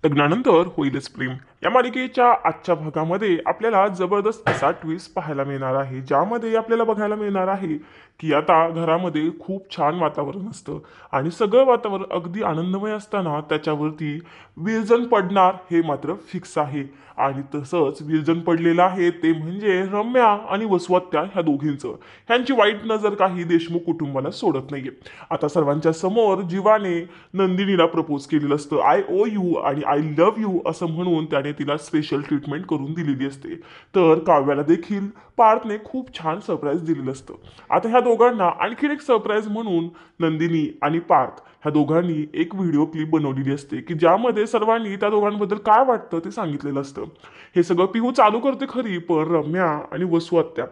लग्नानंतर होईलच प्रेम या मालिकेच्या आजच्या भागामध्ये आपल्याला जबरदस्त असा ट्विस्ट पाहायला मिळणार आहे, ज्यामध्ये आपल्याला बघायला मिळणार आहे की आता घरामध्ये खूप छान वातावरण असतं आणि सगळं वातावरण अगदी आनंदमय असताना त्याच्यावरती विरजण पडणार हे मात्र फिक्स आहे. आणि तसंच विरजण पडलेलं आहे ते म्हणजे रम्या आणि वसुहत्या ह्या दोघींचं. ह्यांची वाईट नजर काही देशमुख कुटुंबाला सोडत नाहीये. आता सर्वांच्या समोर जीवाने नंदिनीला प्रपोज केलेलं असतं, आय ओ यू आणि आय लव्ह यू असं म्हणून त्याने तिला स्पेशल ट्रीटमेंट करून दिलेली असते. तर काव्याला देखील पार्थने खूप छान सरप्राईज दिलेलं असतं. आता ह्या दोघांना आणखीन एक सरप्राईज म्हणून नंदिनी आणि पार्थ ह्या दोघांनी एक व्हिडिओ क्लिप बनवलेली असते की ज्यामध्ये सर्वांनी त्या दोघांबद्दल काय वाटतं ते सांगितलेलं असतं. हे सगळं पिहू चालू करते खरी, पण रम्या आणि वसुहत्या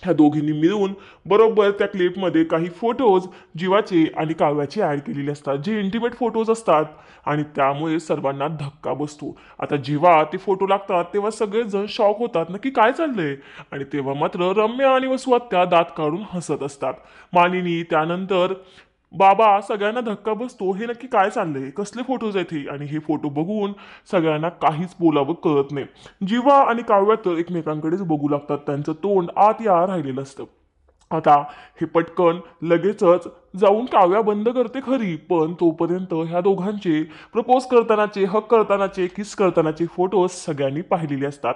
ह्या दोघींनी मिळून बरोबर त्या क्लिपमध्ये काही फोटोज जीवाचे आणि काव्याचे ऍड केलेले असतात, जे इंटिमेट फोटोज असतात. आणि त्यामुळे सर्वांना धक्का बसतो. आता जेव्हा ते फोटो लागतात तेव्हा सगळेजण शॉक होतात नक्की काय चाललंय. आणि तेव्हा मात्र रम्या आणि वसुहत्या दात काढून हसत असतात. मानिनी त्यानंतर बाबा सगळ्यांना धक्का बसतो, हे नक्की काय चाललंय, कसले फोटोज आहेत हे. आणि हे फोटो बघून सगळ्यांना काहीच बोलावं कळत नाही. जीवा आणि काव्या तर एकमेकांकडेच बघू लागतात, त्यांचं तोंड आत या राहिलेलं असतं. आता हे पटकन लगेचच जाऊन काव्या बंद करते खरी, पण तोपर्यंत ह्या दोघांचे प्रपोज करतानाचे, हक करतानाचे, किस करतानाचे फोटोज सगळ्यांनी पाहिलेले असतात.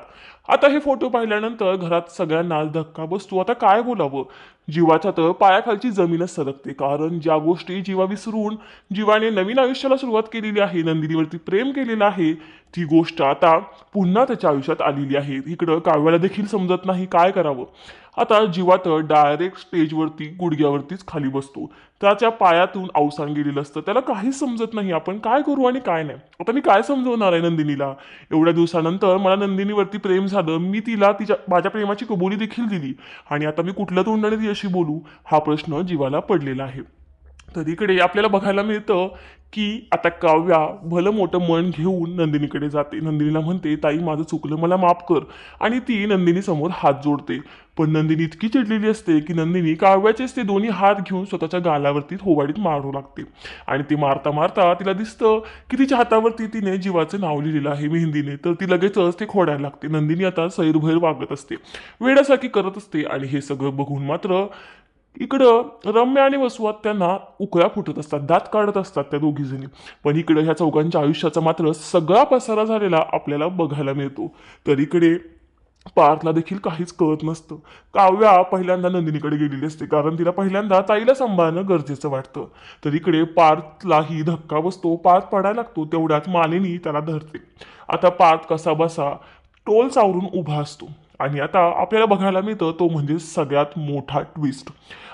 आता हे फोटो पाहिल्यानंतर घरात सगळ्यांना धक्का बसतो. आता काय बोलावं. जीवाच्या तर पायाखालची जमीनच सरकते, कारण ज्या गोष्टी जीवा विसरून जीवाने नवीन आयुष्याला सुरुवात केलेली आहे, नंदिनीवरती प्रेम केलेलं आहे, ती गोष्ट आता पुन्हा त्याच्या आयुष्यात आलेली आहे. इकडं काव्याला देखील समजत नाही काय करावं. आता जीवा तर डायरेक्ट स्टेजवरती गुडघ्यावरतीच खाली बसतो. त्याच्या पायातून अवसान गेलेलं असतं, त्याला काहीच समजत नाही आपण काय करू आणि काय नाही. आता मी काय समजवणार आहे नंदिनीला. एवढ्या दिवसानंतर मला नंदिनीवरती प्रेम झालं, मी तिला माझ्या प्रेमाची कबुली देखील दिली, आणि आता मी कुठल्या तोंडाने तिच्याशी बोलू, हा प्रश्न जीवाला पडलेला आहे. तर इकडे आपल्याला बघायला मिळतं की आता काव्या भलं मोठं मन घेऊन नंदिनीकडे जाते. नंदिनीला म्हणते, ताई माझं चुकलं, मला माफ कर. आणि ती नंदिनी समोर हात जोडते. पण नंदिनी इतकी चिडलेली असते की नंदिनी काव्याचेच ते दोन्ही हात घेऊन स्वतःच्या गालावरती थोबाडीत मारू लागते. आणि ती मारता मारता तिला दिसतं की तिच्या हातावरती तिने जीवाचं नाव लिहिलेलं आहे मेहंदीने. तर ती लगेचच ते खोडायला लागते. नंदिनी आता सैरभैर वागत असते, वेड्यासारखी करत असते. आणि हे सगळं बघून मात्र इकडं रम्या आणि वसुहत त्यांना उकळ्या फुटत असतात, दात काढत असतात त्या दोघी जणी. पण इकडे ह्या चौघांच्या आयुष्याचा मात्र सगळा पसारा झालेला आपल्याला बघायला मिळतो. तर इकडे पार्थला देखील काहीच कळत नसतं. काव्या पहिल्यांदा नंदिनीकडे गेलेली असते, कारण तिला पहिल्यांदा ताईला सांभाळणं गरजेचं वाटतं. तर इकडे पार्थलाही धक्का बसतो, पार्थ पडायला लागतो. तेवढ्यात मालिनी त्याला धरते. आता पार्थ कसा बसा टोल चावरून उभा असतो. आणि आता आपल्याला बघायला मिळतं तो म्हणजे सगळ्यात मोठा ट्विस्ट.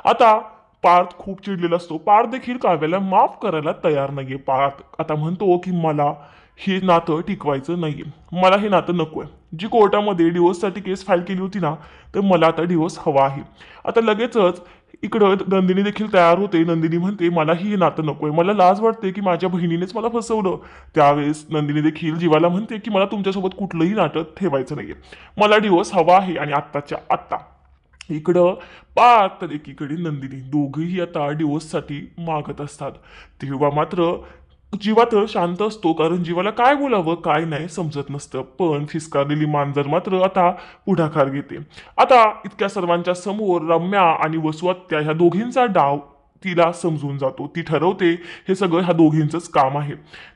आता पार्थ खूप चिडलेला असतो. पार्थ देखील काव्याला माफ करायला तयार नाहीये. पार्थ आता म्हणतो की मला हे नातं टिकवायचं नाहीये, मला हे नातं नकोय. जी कोर्टामध्ये डिवोर्ससाठी केस फाईल केली होती ना, तर मला आता डिवोर्स हवा आहे. आता लगेचच इकडं नंदिनी देखील तयार होते. नंदिनी म्हणते, मलाही हे नातं नकोय, मला लाज वाटते की माझ्या बहिणीनेच मला फसवलं. त्यावेळेस नंदिनी देखील जीवाला म्हणते की मला तुमच्यासोबत कुठलंही नातं ठेवायचं नाहीये, मला डिवोर्स हवा आहे आणि आत्ताच्या आत्ता. इकडं पार्थ तर एकीकडे नंदिनी, दोघेही आता डिवोर्ससाठी मागत असतात. तेव्हा मात्र जीवा तर शांत असतो, कारण जीवाला काय बोलावं काय नाही समजत नसतं. पण फिसकारलेली मांजर मात्र आता पुढाकार घेते. आता इतक्या सर्वांच्या समोर रम्या आणि वसुहत्या ह्या दोघींचा डाव तिला समजून जातो. ती ठरवते हे सगळं ह्या दोघींचंच काम आहे.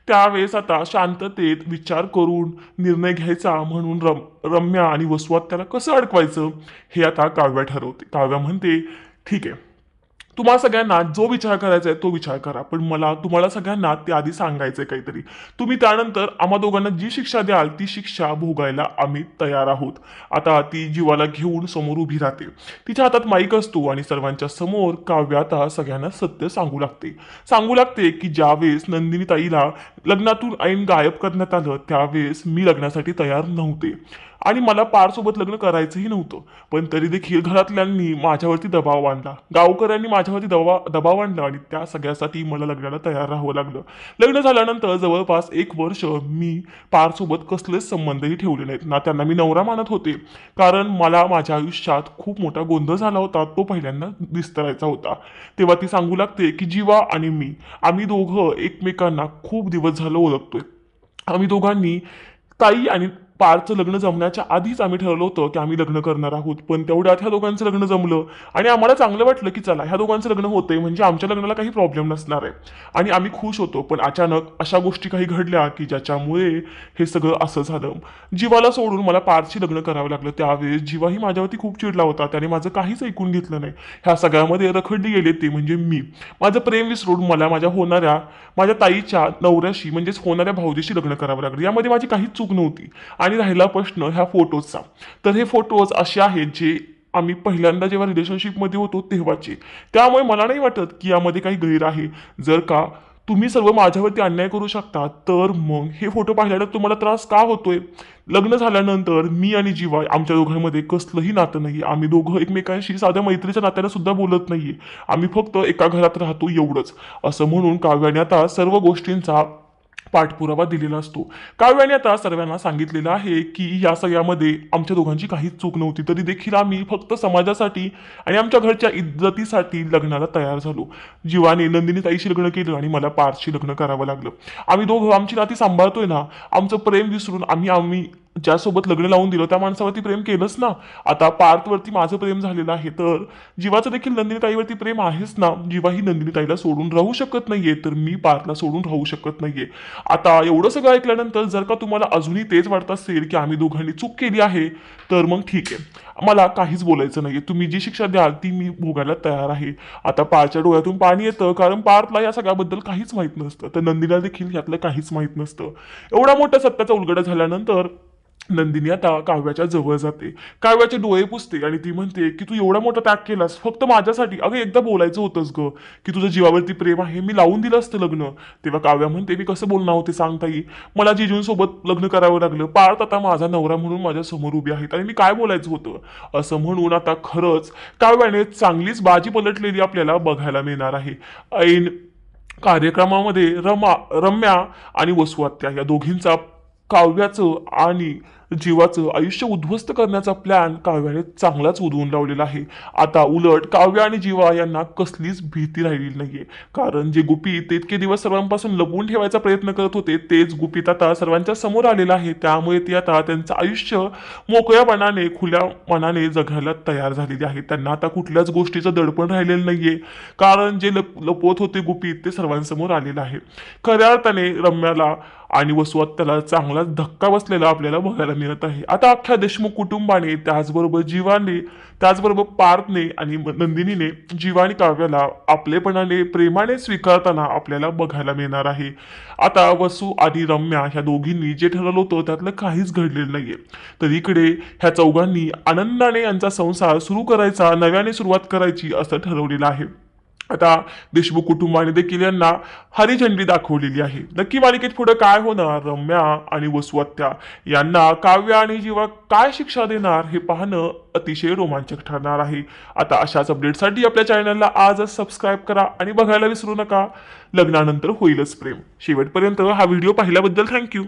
त्यावेळेस आता शांततेत विचार करून निर्णय घ्यायचा म्हणून रम्या आणि वसुहत्याला कसं अडकवायचं हे आता काव्या ठरवते. काव्या म्हणते, ठीक आहे, तुम्हाला सगळ्यांना जो विचार करायचा आहे तो विचार करा, पण मला तुम्हाला सगळ्यांना ते आधी सांगायचंय काहीतरी. तुम्ही त्यानंतर आम्हा दोघांना जी शिक्षा द्याल ती शिक्षा भोगायला आम्ही तयार आहोत. आता ती जीवाला घेऊन समोर उभी राहते. तिच्या हातात माईक असतो आणि सर्वांच्या समोर काव्या आता सगळ्यांना सत्य सांगू लागते की ज्यावेळेस नंदिनी ताईला लग्नातून ऐन गायब करण्यात आलं त्यावेळेस मी लग्नासाठी तयार नव्हते आणि मला पारसोबत लग्न करायचंही नव्हतं. पण तरी देखील घरातल्यांनी माझ्यावरती दबाव आणला, गावकऱ्यांनी माझ्यावरती दबाव आणला आणि त्या सगळ्यासाठी मला लग्नाला तयार राहावं लागलं. लग्न झाल्यानंतर जवळपास 1 वर्ष मी पारसोबत कसलेच संबंधही ठेवले नाहीत ना, त्यांना मी नवरा मानत होते, कारण मला माझ्या आयुष्यात खूप मोठा गोंधळ झाला होता, तो पहिल्यांदा विस्तारायचा होता. तेव्हा ती सांगू लागते की जीवा आणि मी आम्ही दोघं एकमेकांना खूप दिवस झालं ओळखतोय आम्ही दोघांनी ताई आणि पारचं लग्न जमण्याच्या आधीच आम्ही ठरवलं होतं की आम्ही लग्न करणार आहोत. पण तेवढ्यात ह्या दोघांचं लग्न जमलं आणि आम्हाला चांगलं वाटलं की चला ह्या दोघांचं लग्न होतंय म्हणजे आमच्या लग्नाला काही प्रॉब्लेम नसणार आहे आणि आम्ही खुश होतो. पण अचानक अशा गोष्टी काही घडल्या की ज्याच्यामुळे हे सगळं असं झालं. जीवाला सोडून मला पारशी लग्न करावं लागलं. त्यावेळेस जीवाही माझ्यावरती खूप चिडला होता. त्याने माझं काहीच ऐकून घेतलं नाही. ह्या सगळ्यामध्ये रखडली गेले ते म्हणजे मी. माझं प्रेम विसरून मला माझ्या ताईच्या नवऱ्याशी म्हणजेच होणाऱ्या भाऊजीशी लग्न करावं लागलं. यामध्ये माझी काहीच चूक नव्हती. आणि राहिला प्रश्न ह्या फोटोजचा, तर हे फोटोज असे आहेत जे आम्ही पहिल्यांदा जेव्हा रिलेशनशिपमध्ये होतो तेव्हाचे. त्यामुळे मला नाही वाटत की यामध्ये काही गैर आहे. जर का तुम्ही सर्व माझ्यावरती अन्याय करू शकता तर मग हे फोटो पाहिल्यानंतर तुम्हाला त्रास का होतोय? लग्न झाल्यानंतर मी आणि जीवा आमच्या दोघांमध्ये कसलंही नातं नाही. आम्ही दोघं एकमेकांशी साध्या मैत्रीच्या नात्याने सुद्धा बोलत नाहीये. आम्ही फक्त एका घरात राहतो एवढंच. असं म्हणून काव्याने आता सर्व गोष्टींचा पाठपुरावा दिलेला असतो. काव्याने आता सर्वांना सांगितलेलं आहे की या सगळ्यामध्ये आमच्या दोघांची काहीच चूक नव्हती. तरी देखील आम्ही फक्त समाजासाठी आणि आमच्या घरच्या इज्जतीसाठी लग्नाला तयार झालो. जीवाने नंदिनी ताईशी लग्न केलं आणि मला पारशी लग्न करावं लागलं. आम्ही दोघं आमची नाती सांभाळतोय ना. आमचं प्रेम विसरून आम्ही आम्ही ज्यासोबत लग्न लावून दिलं त्या माणसावरती प्रेम केलंच ना. आता पार्थवरती माझं प्रेम झालेलं आहे तर जीवाचं देखील नंदिनी ताईवरती प्रेम आहेच ना. जीवा ही नंदिनी ताईला सोडून राहू शकत नाहीये तर मी पार्थला सोडून राहू शकत नाहीये. आता एवढं सगळं ऐकल्यानंतर जर का तुम्हाला अजूनही तेच वाटत असेल की आम्ही दोघांनी चूक केली आहे तर मग ठीक आहे. मला काहीच बोलायचं नाहीये. तुम्ही जी शिक्षा द्याल ती मी भोगायला तयार आहे. आता पारच्या डोळ्यातून पाणी येतं कारण पार्थला या सगळ्याबद्दल काहीच माहित नसतं. तर नंदिनीला देखील यातलं काहीच माहित नसतं. एवढा मोठा सत्याचा उलगडा झाल्यानंतर नंदिनी आता काव्याच्या जवळ जाते. काव्याचे डोळे पुसते आणि ती म्हणते की तू एवढा मोठा त्याग केलास फक्त माझ्यासाठी. अगं एकदा बोलायचं होतंस ग की तुझं जीवावरती प्रेम आहे, मी लावून दिलं असतं लग्न. तेव्हा काव्या म्हणते मी कसं बोलणार होते सांगता येईल. मला जिजूंसोबत लग्न करावं लागलं. पार्थ आता माझा नवरा म्हणून माझ्या समोर उभी आहेत आणि मी काय बोलायचं होतं. असं म्हणून आता खरंच काव्याने चांगलीच बाजी पलटलेली आपल्याला बघायला मिळणार आहे. ऐन कार्यक्रमामध्ये रम्या आणि वसुहत्या या दोघींचा काव्याचं आणि जीवाचं आयुष्य उद्ध्वस्त करण्याचा प्लॅन काव्याने चांगलाच उधळून लावलेला आहे. आता उलट काव्य आणि जीवा यांना कसलीच भीती राहिलेली नाहीये. कारण जे गुपित इतके दिवस सर्वांपासून लपवून ठेवायचा प्रयत्न करत होते तेच गुपित आता सर्वांच्या समोर आलेलं आहे. त्यामुळे ती आता त्यांचं आयुष्य मोकळ्यापणाने खुल्या मनाने जगायला तयार झालेली आहे. त्यांना आता कुठल्याच गोष्टीचं दडपण राहिलेलं नाहीये. कारण जे लपवत होते गुपित ते सर्वांसमोर आलेलं आहे. खऱ्या अर्थाने रम्याला आणि वसुहत्याला चांगलाच धक्का बसलेला आपल्याला बघायला मिळत आहे. आता अख्ख्या देशमुख कुटुंबाने त्याचबरोबर जीवाने त्याचबरोबर पार्थने आणि नंदिनीने जीवा आणि काव्याला आपलेपणाने प्रेमाने स्वीकारताना आपल्याला बघायला मिळणार आहे. आता वसू आणि रम्या ह्या दोघींनी जे ठरवलं होतं त्यातलं काहीच घडलेलं नाहीये. तर इकडे ह्या चौघांनी आनंदाने यांचा संसार सुरू करायचा, नव्याने सुरुवात करायची असं ठरवलेलं आहे. आता देशमुख कुटुंबाने देखील यांना हरी झेंडी दाखवलेली आहे. नक्की मालिकेत पुढे काय होणार, रम्या आणि वसुहत्या यांना काव्य आणि जीवा काय शिक्षा देणार हे पाहणं अतिशय रोमांचक ठरणार आहे. आता अशाच अपडेटसाठी आपल्या चॅनलला आजच सबस्क्राईब करा आणि बघायला विसरू नका लग्नानंतर होईलच प्रेम. शेवटपर्यंत हा व्हिडिओ पाहिल्याबद्दल थँक्यू.